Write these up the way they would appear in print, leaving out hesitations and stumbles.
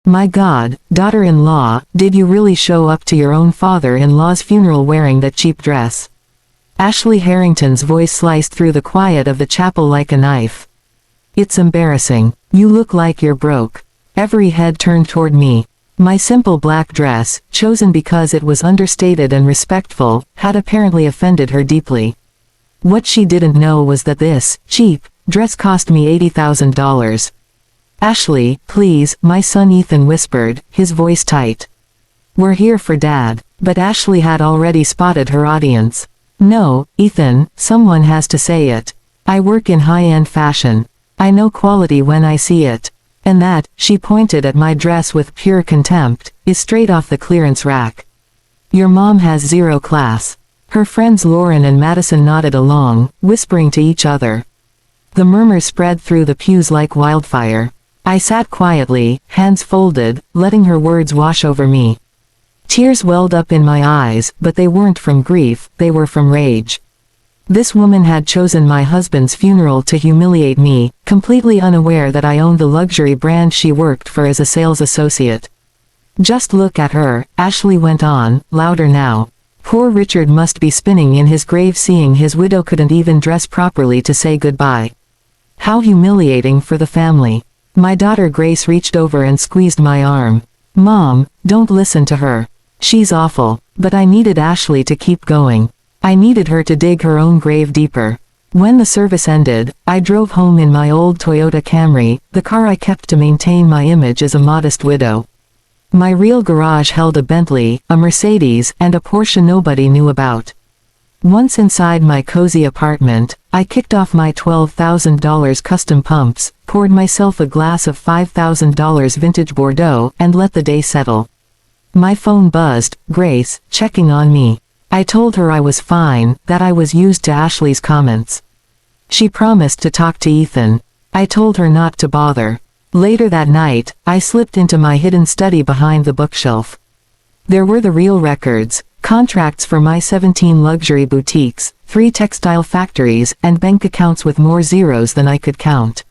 My God, daughter-in-law, did you really show up to your own father-in-law's funeral wearing that cheap dress? Ashley Harrington's voice sliced through the quiet of the chapel like a knife. It's embarrassing. You look like you're broke. Every head turned toward me. My simple black dress, chosen because it was understated and respectful, had apparently offended her deeply. What she didn't know was that this, cheap, dress cost me $80,000. Ashley, please, my son Ethan whispered, his voice tight. We're here for Dad. But Ashley had already spotted her audience. No, Ethan, someone has to say it. I work in high-end fashion. I know quality when I see it. And that, she pointed at my dress with pure contempt, is straight off the clearance rack. Your mom has zero class. Her friends Lauren and Madison nodded along, whispering to each other. The murmur spread through the pews like wildfire. I sat quietly, hands folded, letting her words wash over me. Tears welled up in my eyes, but they weren't from grief, they were from rage. This woman had chosen my husband's funeral to humiliate me, completely unaware that I owned the luxury brand she worked for as a sales associate. Just look at her, Ashley went on, louder now. Poor Richard must be spinning in his grave seeing his widow couldn't even dress properly to say goodbye. How humiliating for the family. My daughter Grace reached over and squeezed my arm. Mom, don't listen to her. She's awful. But I needed Ashley to keep going. I needed her to dig her own grave deeper. When the service ended, I drove home in my old Toyota Camry, the car I kept to maintain my image as a modest widow. My real garage held a Bentley, a Mercedes, and a Porsche nobody knew about. Once inside my cozy apartment, I kicked off my $12,000 custom pumps, poured myself a glass of $5,000 vintage Bordeaux, and let the day settle. My phone buzzed, Grace, checking on me. I told her I was fine, that I was used to Ashley's comments. She promised to talk to Ethan. I told her not to bother. Later that night, I slipped into my hidden study behind the bookshelf. There were the real records, contracts for my 17 luxury boutiques, 3 textile factories, and bank accounts with more zeros than I could count.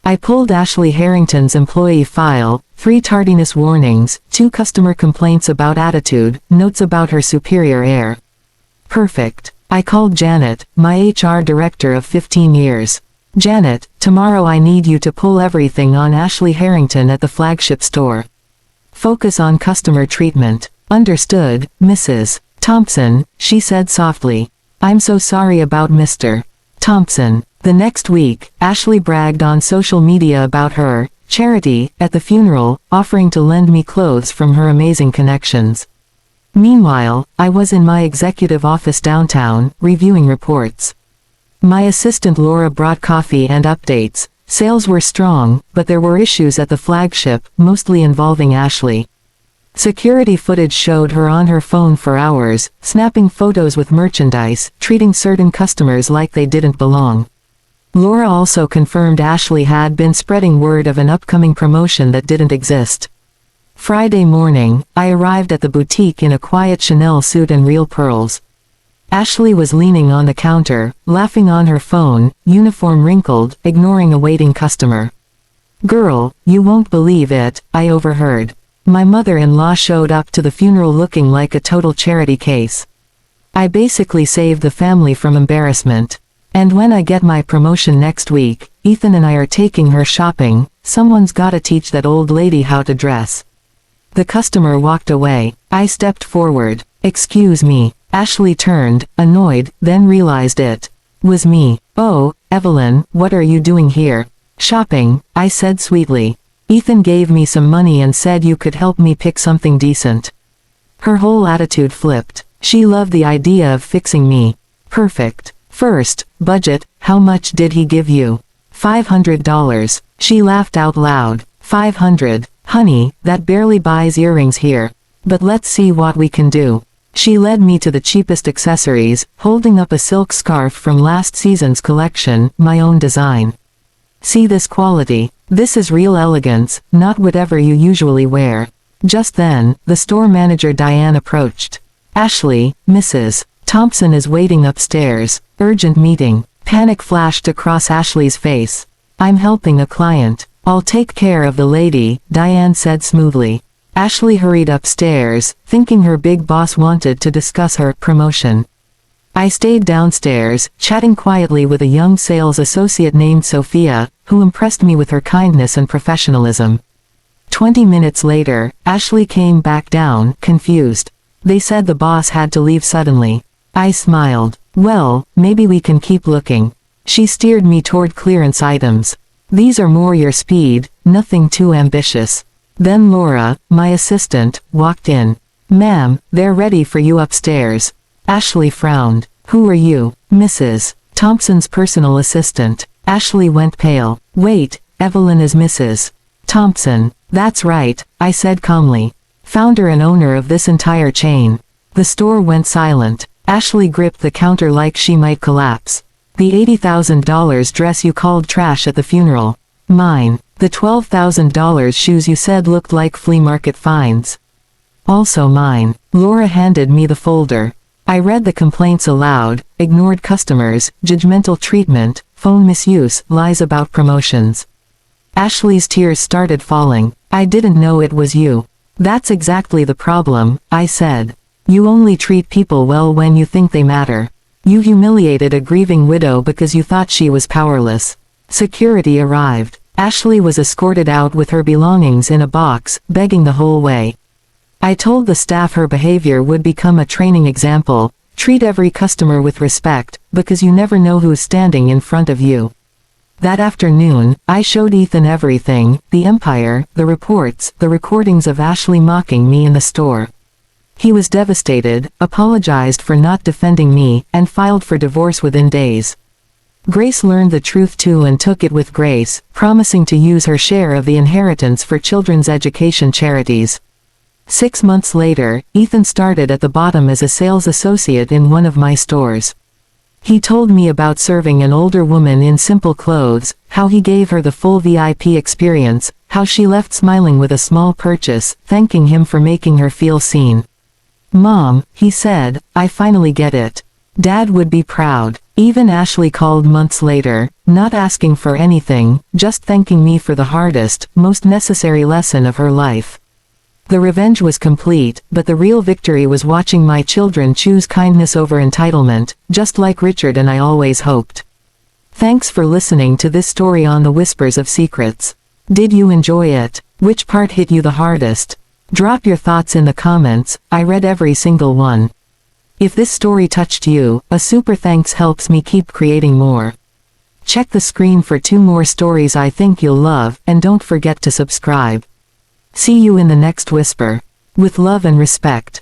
I pulled Ashley Harrington's employee file, 3 tardiness warnings, 2 customer complaints about attitude, notes about her superior air. Perfect. I called Janet, my HR director of 15 years. Janet, tomorrow I need you to pull everything on Ashley Harrington at the flagship store. Focus on customer treatment. Understood, Mrs. Thompson, she said softly. I'm so sorry about Mr. Thompson. The next week, Ashley bragged on social media about her charity at the funeral, offering to lend me clothes from her amazing connections. Meanwhile, I was in my executive office downtown, reviewing reports. My assistant Laura brought coffee and updates. Sales were strong, but there were issues at the flagship, mostly involving Ashley. Security footage showed her on her phone for hours, snapping photos with merchandise, treating certain customers like they didn't belong. Laura also confirmed Ashley had been spreading word of an upcoming promotion that didn't exist. Friday morning, I arrived at the boutique in a quiet Chanel suit and real pearls. Ashley was leaning on the counter, laughing on her phone, uniform wrinkled, ignoring a waiting customer. Girl, you won't believe it, I overheard. My mother-in-law showed up to the funeral looking like a total charity case. I basically saved the family from embarrassment. And when I get my promotion next week, Ethan and I are taking her shopping. Someone's gotta teach that old lady how to dress. The customer walked away. I stepped forward. Excuse me. Ashley turned, annoyed, then realized it was me. Oh, Evelyn, what are you doing here? Shopping, I said sweetly. Ethan gave me some money and said you could help me pick something decent. Her whole attitude flipped. She loved the idea of fixing me. Perfect. First, budget, how much did he give you? $500. She laughed out loud. 500. Honey, that barely buys earrings here. But let's see what we can do. She led me to the cheapest accessories, holding up a silk scarf from last season's collection, my own design. See this quality. This is real elegance, not whatever you usually wear. Just then, the store manager Diane approached. Ashley, Mrs. Thompson is waiting upstairs. Urgent meeting. Panic flashed across Ashley's face. I'm helping a client. I'll take care of the lady, Diane said smoothly. Ashley hurried upstairs, thinking her big boss wanted to discuss her promotion. I stayed downstairs, chatting quietly with a young sales associate named Sophia, who impressed me with her kindness and professionalism. 20 minutes later, Ashley came back down, confused. They said the boss had to leave suddenly. I smiled. Well, maybe we can keep looking. She steered me toward clearance items. These are more your speed, nothing too ambitious. Then Laura, my assistant, walked in. Ma'am, they're ready for you upstairs. Ashley frowned. Who are you? Mrs. Thompson's personal assistant. Ashley went pale. Wait, Evelyn is Mrs. Thompson. That's right, I said calmly. Founder and owner of this entire chain. The store went silent. Ashley gripped the counter like she might collapse. The $80,000 dress you called trash at the funeral. Mine. The $12,000 shoes you said looked like flea market finds. Also mine. Laura handed me the folder. I read the complaints aloud: ignored customers, judgmental treatment, phone misuse, lies about promotions. Ashley's tears started falling. I didn't know it was you. That's exactly the problem, I said. You only treat people well when you think they matter. You humiliated a grieving widow because you thought she was powerless. Security arrived. Ashley was escorted out with her belongings in a box, begging the whole way. I told the staff her behavior would become a training example: treat every customer with respect, because you never know who's standing in front of you. That afternoon, I showed Ethan everything: the empire, the reports, the recordings of Ashley mocking me in the store. He was devastated, apologized for not defending me, and filed for divorce within days. Grace learned the truth too and took it with grace, promising to use her share of the inheritance for children's education charities. 6 months later, Ethan started at the bottom as a sales associate in one of my stores. He told me about serving an older woman in simple clothes, how he gave her the full VIP experience, how she left smiling with a small purchase, thanking him for making her feel seen. Mom, he said, I finally get it. Dad would be proud. Even Ashley called months later, not asking for anything, just thanking me for the hardest, most necessary lesson of her life. The revenge was complete, but the real victory was watching my children choose kindness over entitlement, just like Richard and I always hoped. Thanks for listening to this story on the Whispers of Secrets. Did you enjoy it? Which part hit you the hardest? Drop your thoughts in the comments. I read every single one. If this story touched you, a super thanks helps me keep creating more. Check the screen for 2 more stories I think you'll love, and don't forget to subscribe. See you in the next whisper. With love and respect.